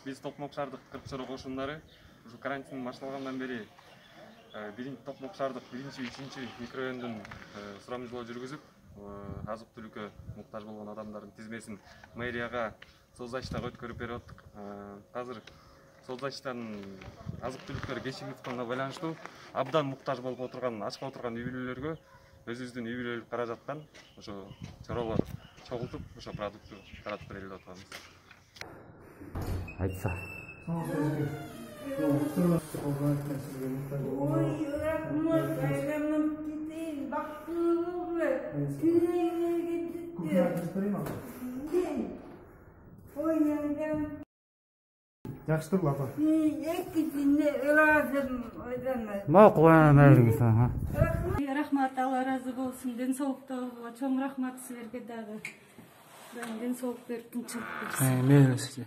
биз Токмок шаардык кыркчылык кошундары ушу карантин башталгандан бери Токмок шаардык 1-3 микрорайондун сурамжылоо жүргүзүп, азык-түлүккө муктаж болгон адамдардын тизмесин мэрияга соцзащитага өткөрүп берип аттык. Азыр соцзащитанын азык-түлүктөр кечигип байланыштуу абдан муктаж болуп отурган, ачка отурган үй бүлөлөргө өзүбүздүн үй бүлөлүк каражаттан ошо чаралар чогултуп, ошо продуктту таратып берели деп атабыз. Айтса. Жакшытыр апа. Макул бериңиз. Рахмат, Алла разы болсун. Ден соолуктоо чоң рахмат силерге дагы. Ден соолук берип, тынчылык берсин. Мейлі сізге.